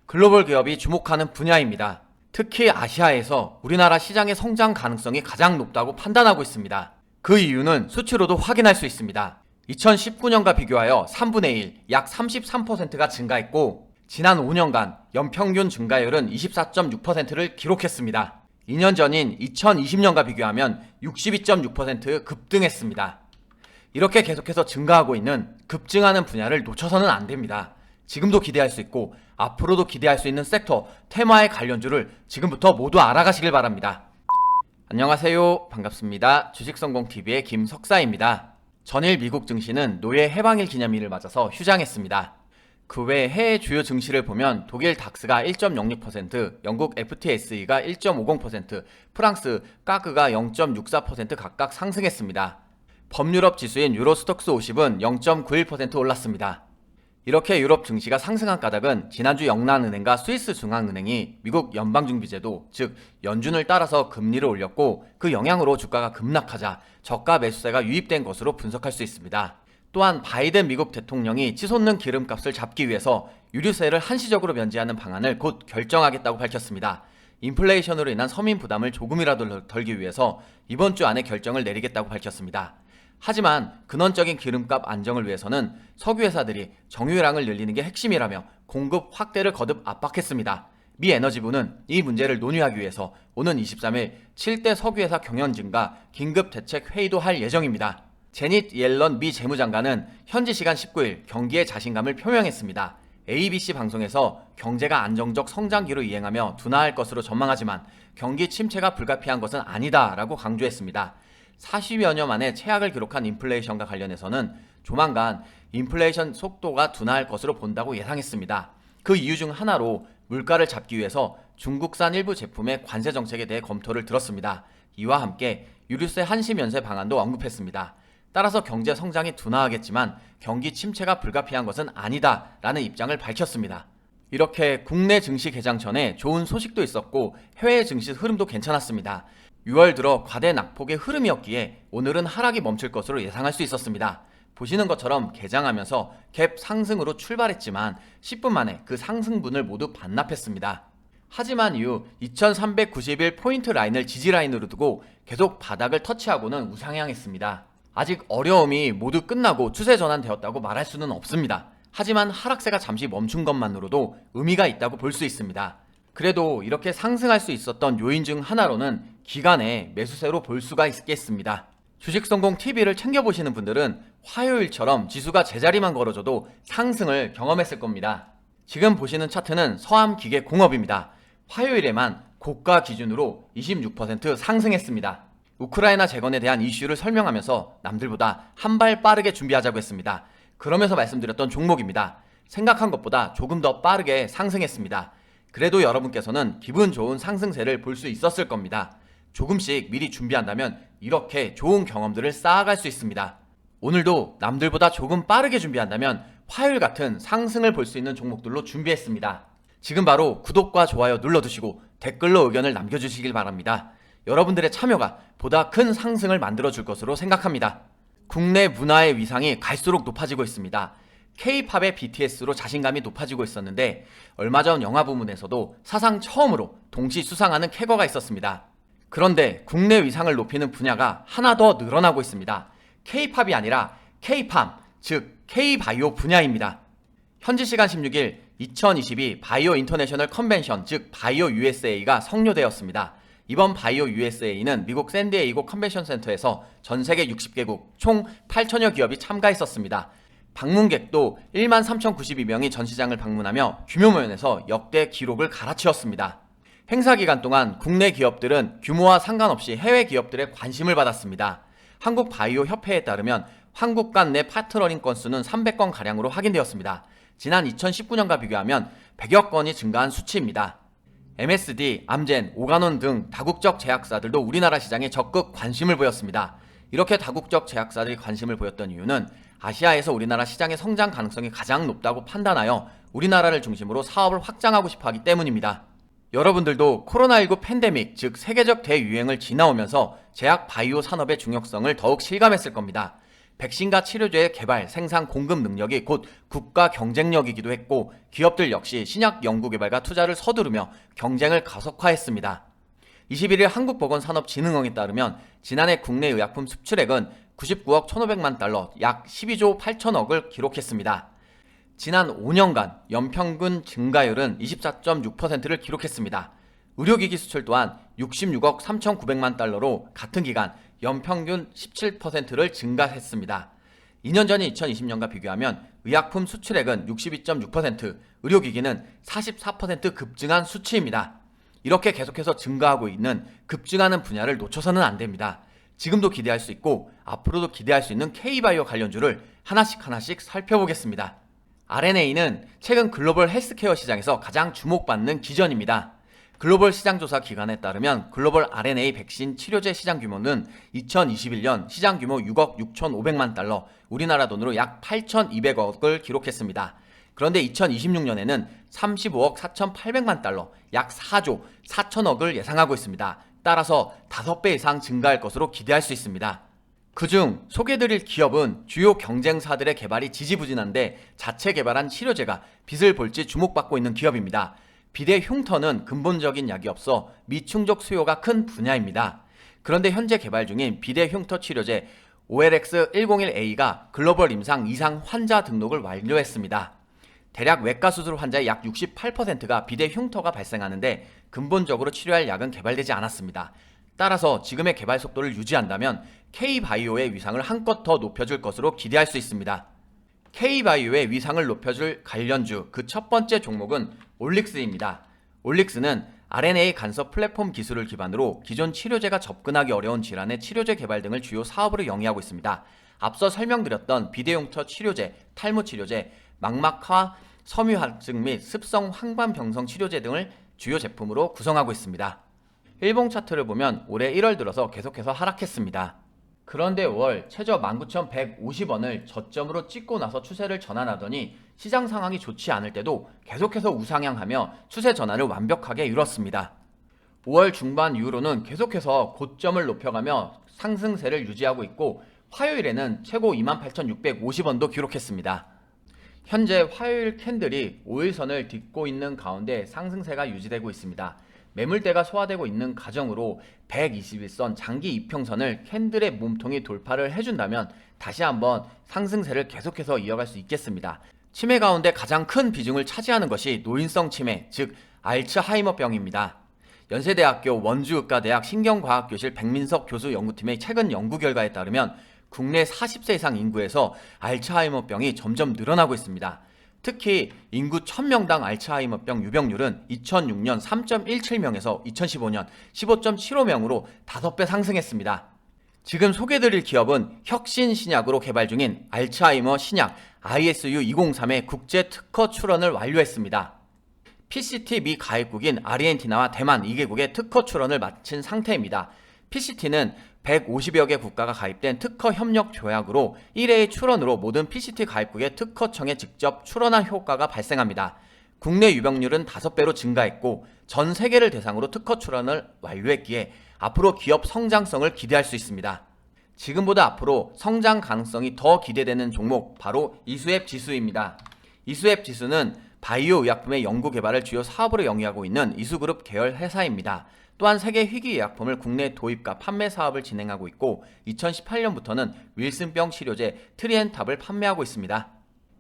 글로벌 기업이 주목하는 분야입니다. 특히 아시아에서 우리나라 시장의 성장 가능성이 가장 높다고 판단하고 있습니다. 그 이유는 수치로도 확인할 수 있습니다. 2019년과 비교하여 3분의 1, 약 33%가 증가했고 지난 5년간 연평균 증가율은 24.6%를 기록했습니다. 2년 전인 2020년과 비교하면 62.6% 급등했습니다. 이렇게 계속해서 증가하고 있는 급증하는 분야를 놓쳐서는 안 됩니다. 지금도 기대할 수 있고 앞으로도 기대할 수 있는 섹터, 테마의 관련주를 지금부터 모두 알아가시길 바랍니다. 안녕하세요. 반갑습니다. 주식성공TV의 김석사입니다. 전일 미국 증시는 노예 해방일 기념일을 맞아서 휴장했습니다. 그 외 해외 주요 증시를 보면 독일 닥스가 1.06%, 영국 FTSE가 1.50%, 프랑스 까그가 0.64% 각각 상승했습니다. 범유럽 지수인 유로스톡스 50은 0.91% 올랐습니다. 이렇게 유럽 증시가 상승한 까닭은 지난주 영란은행과 스위스 중앙은행이 미국 연방준비제도, 즉 연준을 따라서 금리를 올렸고 그 영향으로 주가가 급락하자 저가 매수세가 유입된 것으로 분석할 수 있습니다. 또한 바이든 미국 대통령이 치솟는 기름값을 잡기 위해서 유류세를 한시적으로 면제하는 방안을 곧 결정하겠다고 밝혔습니다. 인플레이션으로 인한 서민 부담을 조금이라도 덜기 위해서 이번 주 안에 결정을 내리겠다고 밝혔습니다. 하지만 근원적인 기름값 안정을 위해서는 석유 회사들이 정유량을 늘리는 게 핵심이라며 공급 확대를 거듭 압박했습니다. 미 에너지부는 이 문제를 논의하기 위해서 오는 23일 7대 석유회사 경영진과 긴급 대책 회의도 할 예정입니다. 제닛 옐런 미 재무장관은 현지 시간 19일 경기에 자신감을 표명했습니다. ABC 방송에서 경제가 안정적 성장기로 이행하며 둔화할 것으로 전망하지만 경기 침체가 불가피한 것은 아니다라고 강조했습니다. 40여 년 만에 최악을 기록한 인플레이션과 관련해서는 조만간 인플레이션 속도가 둔화할 것으로 본다고 예상했습니다. 그 이유 중 하나로 물가를 잡기 위해서 중국산 일부 제품의 관세 정책에 대해 검토를 들었습니다. 이와 함께 유류세 한시 면세 방안도 언급했습니다. 따라서 경제 성장이 둔화하겠지만 경기 침체가 불가피한 것은 아니다라는 입장을 밝혔습니다. 이렇게 국내 증시 개장 전에 좋은 소식도 있었고 해외 증시 흐름도 괜찮았습니다. 6월 들어 과대 낙폭의 흐름이었기에 오늘은 하락이 멈출 것으로 예상할 수 있었습니다. 보시는 것처럼 개장하면서 갭 상승으로 출발했지만 10분 만에 그 상승분을 모두 반납했습니다. 하지만 이후 2391포인트 라인을 지지라인으로 두고 계속 바닥을 터치하고는 우상향했습니다. 아직 어려움이 모두 끝나고 추세 전환되었다고 말할 수는 없습니다. 하지만 하락세가 잠시 멈춘 것만으로도 의미가 있다고 볼 수 있습니다. 그래도 이렇게 상승할 수 있었던 요인 중 하나로는 기간의 매수세로 볼 수가 있겠습니다. 주식성공TV를 챙겨보시는 분들은 화요일처럼 지수가 제자리만 걸어줘도 상승을 경험했을 겁니다. 지금 보시는 차트는 서암기계공업입니다. 화요일에만 고가 기준으로 26% 상승했습니다. 우크라이나 재건에 대한 이슈를 설명하면서 남들보다 한 발 빠르게 준비하자고 했습니다. 그러면서 말씀드렸던 종목입니다. 생각한 것보다 조금 더 빠르게 상승했습니다. 그래도 여러분께서는 기분 좋은 상승세를 볼 수 있었을 겁니다. 조금씩 미리 준비한다면 이렇게 좋은 경험들을 쌓아갈 수 있습니다. 오늘도 남들보다 조금 빠르게 준비한다면 화요일 같은 상승을 볼 수 있는 종목들로 준비했습니다. 지금 바로 구독과 좋아요 눌러두시고 댓글로 의견을 남겨주시길 바랍니다. 여러분들의 참여가 보다 큰 상승을 만들어줄 것으로 생각합니다. 국내 문화의 위상이 갈수록 높아지고 있습니다. K-팝의 BTS로 자신감이 높아지고 있었는데 얼마 전 영화 부문에서도 사상 처음으로 동시 수상하는 쾌거가 있었습니다. 그런데 국내 위상을 높이는 분야가 하나 더 늘어나고 있습니다. K-팝이 아니라 K-팜, 즉 K-바이오 분야입니다. 현지 시간 16일 2022 바이오 인터내셔널 컨벤션, 즉 바이오 USA가 성료되었습니다. 이번 바이오 USA는 미국 샌디에이고 컨벤션 센터에서 전 세계 60개국 총 8천여 기업이 참가했었습니다. 방문객도 13,092명이 전시장을 방문하며 규모 면에서 역대 기록을 갈아치웠습니다. 행사 기간 동안 국내 기업들은 규모와 상관없이 해외 기업들의 관심을 받았습니다. 한국바이오협회에 따르면 한국 간 내 파트너링 건수는 300건가량으로 확인되었습니다. 지난 2019년과 비교하면 100여 건이 증가한 수치입니다. MSD, 암젠, 오가논 등 다국적 제약사들도 우리나라 시장에 적극 관심을 보였습니다. 이렇게 다국적 제약사들이 관심을 보였던 이유는 아시아에서 우리나라 시장의 성장 가능성이 가장 높다고 판단하여 우리나라를 중심으로 사업을 확장하고 싶어하기 때문입니다. 여러분들도 코로나19 팬데믹, 즉 세계적 대유행을 지나오면서 제약 바이오 산업의 중요성을 더욱 실감했을 겁니다. 백신과 치료제의 개발, 생산, 공급 능력이 곧 국가 경쟁력이기도 했고 기업들 역시 신약 연구 개발과 투자를 서두르며 경쟁을 가속화했습니다. 21일 한국보건산업진흥원에 따르면 지난해 국내 의약품 수출액은 99억 1,500만 달러, 약 12조 8천억을 기록했습니다. 지난 5년간 연평균 증가율은 24.6%를 기록했습니다. 의료기기 수출 또한 66억 3,900만 달러로 같은 기간 연평균 17%를 증가했습니다. 2년 전인 2020년과 비교하면 의약품 수출액은 62.6%, 의료기기는 44% 급증한 수치입니다. 이렇게 계속해서 증가하고 있는 급증하는 분야를 놓쳐서는 안 됩니다. 지금도 기대할 수 있고 앞으로도 기대할 수 있는 K바이오 관련주를 하나씩 살펴보겠습니다. RNA는 최근 글로벌 헬스케어 시장에서 가장 주목받는 기전입니다. 글로벌 시장조사 기관에 따르면 글로벌 RNA 백신 치료제 시장 규모는 2021년 시장 규모 6억 6,500만 달러, 우리나라 돈으로 약 8,200억을 기록했습니다. 그런데 2026년에는 35억 4,800만 달러, 약 4조 4천억을 예상하고 있습니다. 따라서 5배 이상 증가할 것으로 기대할 수 있습니다. 그중 소개드릴 기업은 주요 경쟁사들의 개발이 지지부진한데 자체 개발한 치료제가 빛을 볼지 주목받고 있는 기업입니다. 비대 흉터는 근본적인 약이 없어 미충족 수요가 큰 분야입니다. 그런데 현재 개발 중인 비대 흉터 치료제 OLX101A가 글로벌 임상 이상 환자 등록을 완료했습니다. 대략 외과 수술 환자의 약 68%가 비대 흉터가 발생하는데 근본적으로 치료할 약은 개발되지 않았습니다. 따라서 지금의 개발 속도를 유지한다면 K바이오의 위상을 한껏 더 높여줄 것으로 기대할 수 있습니다. K바이오의 위상을 높여줄 관련주 그 첫 번째 종목은 올릭스입니다. 올릭스는 RNA 간섭 플랫폼 기술을 기반으로 기존 치료제가 접근하기 어려운 질환의 치료제 개발 등을 주요 사업으로 영위하고 있습니다. 앞서 설명드렸던 비대용터 치료제, 탈모 치료제, 망막하 섬유화증 및 습성 황반병성 치료제 등을 주요 제품으로 구성하고 있습니다. 일봉 차트를 보면 올해 1월 들어서 계속해서 하락했습니다. 그런데 5월 최저 19,150원을 저점으로 찍고 나서 추세를 전환하더니 시장 상황이 좋지 않을 때도 계속해서 우상향하며 추세 전환을 완벽하게 이뤘습니다. 5월 중반 이후로는 계속해서 고점을 높여가며 상승세를 유지하고 있고 화요일에는 최고 28,650원도 기록했습니다. 현재 화요일 캔들이 5일선을 딛고 있는 가운데 상승세가 유지되고 있습니다. 매물대가 소화되고 있는 과정으로 121선 장기 이평선을 캔들의 몸통이 돌파를 해준다면 다시 한번 상승세를 계속해서 이어갈 수 있겠습니다. 치매 가운데 가장 큰 비중을 차지하는 것이 노인성 치매, 즉 알츠하이머병입니다. 연세대학교 원주의과대학 신경과학교실 백민석 교수 연구팀의 최근 연구 결과에 따르면 국내 40세 이상 인구에서 알츠하이머병이 점점 늘어나고 있습니다. 특히 인구 1000명당 알츠하이머병 유병률은 2006년 3.17명에서 2015년 15.75명으로 5배 상승했습니다. 지금 소개드릴 기업은 혁신신약으로 개발 중인 알츠하이머 신약 ISU203의 국제 특허 출원을 완료했습니다. PCT 미 가입국인 아르헨티나와 대만 2개국의 특허 출원을 마친 상태입니다. PCT는 150여 개 국가가 가입된 특허 협력 조약으로 1회의 출원으로 모든 PCT 가입국의 특허청에 직접 출원한 효과가 발생합니다. 국내 유병률은 5배로 증가했고 전 세계를 대상으로 특허 출원을 완료했기에 앞으로 기업 성장성을 기대할 수 있습니다. 지금보다 앞으로 성장 가능성이 더 기대되는 종목 바로 이수앱 지수입니다. 이수앱 지수는 바이오 의약품의 연구 개발을 주요 사업으로 영위하고 있는 이수그룹 계열 회사입니다. 또한 세계 희귀의약품을 국내 도입과 판매 사업을 진행하고 있고 2018년부터는 윌슨병 치료제 트리엔탑을 판매하고 있습니다.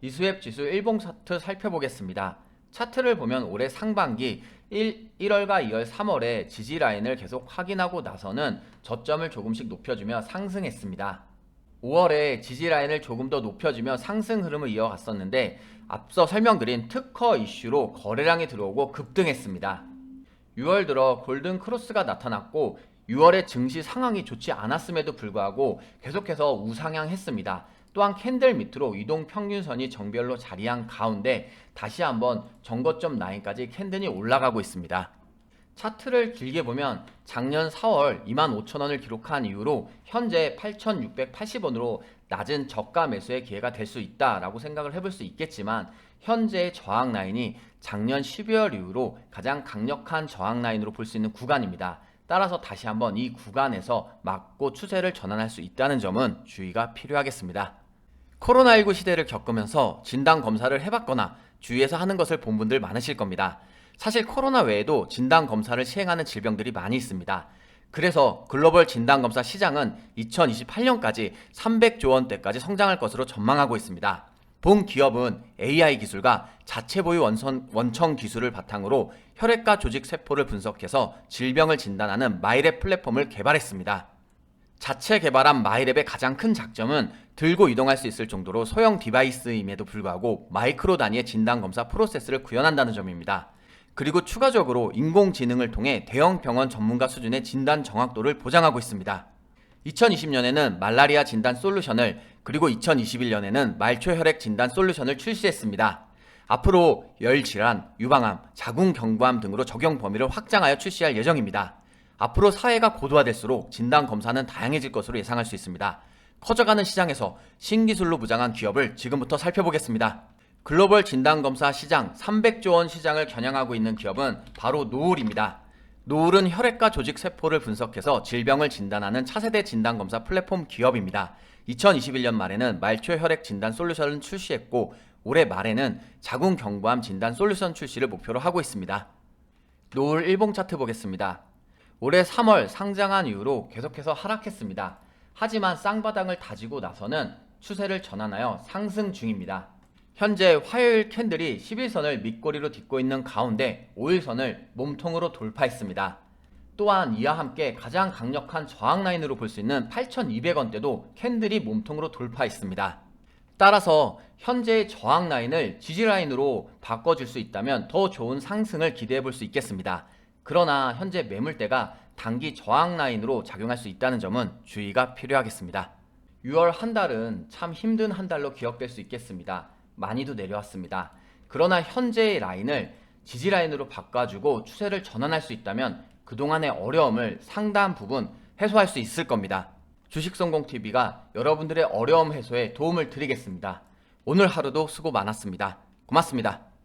이수앱 지수 일봉 차트 살펴보겠습니다. 차트를 보면 올해 상반기 1월과 2월, 3월에 지지 라인을 계속 확인하고 나서는 저점을 조금씩 높여주며 상승했습니다. 5월에 지지 라인을 조금 더 높여주며 상승 흐름을 이어갔었는데 앞서 설명드린 특허 이슈로 거래량이 들어오고 급등했습니다. 6월 들어 골든 크로스가 나타났고 6월의 증시 상황이 좋지 않았음에도 불구하고 계속해서 우상향했습니다. 또한 캔들 밑으로 이동평균선이 정별로 자리한 가운데 다시 한번 정거점 라인까지 캔들이 올라가고 있습니다. 차트를 길게 보면 작년 4월 25,000원을 기록한 이후로 현재 8,680원으로 낮은 저가 매수의 기회가 될 수 있다라고 생각을 해볼 수 있겠지만 현재의 저항 라인이 작년 12월 이후로 가장 강력한 저항 라인으로 볼 수 있는 구간입니다. 따라서 다시 한번 이 구간에서 막고 추세를 전환할 수 있다는 점은 주의가 필요하겠습니다. 코로나19 시대를 겪으면서 진단검사를 해봤거나 주위에서 하는 것을 본 분들 많으실 겁니다. 사실 코로나 외에도 진단검사를 시행하는 질병들이 많이 있습니다. 그래서 글로벌 진단검사 시장은 2028년까지 300조 원대까지 성장할 것으로 전망하고 있습니다. 본 기업은 AI 기술과 자체 보유 원청 기술을 바탕으로 혈액과 조직 세포를 분석해서 질병을 진단하는 마이랩 플랫폼을 개발했습니다. 자체 개발한 마이랩의 가장 큰 장점은 들고 이동할 수 있을 정도로 소형 디바이스임에도 불구하고 마이크로 단위의 진단검사 프로세스를 구현한다는 점입니다. 그리고 추가적으로 인공지능을 통해 대형 병원 전문가 수준의 진단 정확도를 보장하고 있습니다. 2020년에는 말라리아 진단 솔루션을, 그리고 2021년에는 말초혈액 진단 솔루션을 출시했습니다. 앞으로 열질환, 유방암, 자궁경부암 등으로 적용 범위를 확장하여 출시할 예정입니다. 앞으로 사회가 고도화될수록 진단검사는 다양해질 것으로 예상할 수 있습니다. 커져가는 시장에서 신기술로 무장한 기업을 지금부터 살펴보겠습니다. 글로벌 진단검사 시장 300조 원 시장을 겨냥하고 있는 기업은 바로 노을입니다. 노을은 혈액과 조직 세포를 분석해서 질병을 진단하는 차세대 진단검사 플랫폼 기업입니다. 2021년 말에는 말초혈액 진단 솔루션을 출시했고 올해 말에는 자궁경부암 진단 솔루션 출시를 목표로 하고 있습니다. 노을 일봉 차트 보겠습니다. 올해 3월 상장한 이후로 계속해서 하락했습니다. 하지만 쌍바닥을 다지고 나서는 추세를 전환하여 상승 중입니다. 현재 화요일 캔들이 10일선을 밑꼬리로 딛고 있는 가운데 5일선을 몸통으로 돌파했습니다. 또한 이와 함께 가장 강력한 저항 라인으로 볼 수 있는 8,200원대도 캔들이 몸통으로 돌파했습니다. 따라서 현재의 저항 라인을 지지 라인으로 바꿔줄 수 있다면 더 좋은 상승을 기대해 볼 수 있겠습니다. 그러나 현재 매물대가 단기 저항 라인으로 작용할 수 있다는 점은 주의가 필요하겠습니다. 6월 한 달은 참 힘든 한 달로 기억될 수 있겠습니다. 많이도 내려왔습니다. 그러나 현재의 라인을 지지 라인으로 바꿔주고 추세를 전환할 수 있다면 그동안의 어려움을 상당 부분 해소할 수 있을 겁니다. 주식성공TV가 여러분들의 어려움 해소에 도움을 드리겠습니다. 오늘 하루도 수고 많았습니다. 고맙습니다.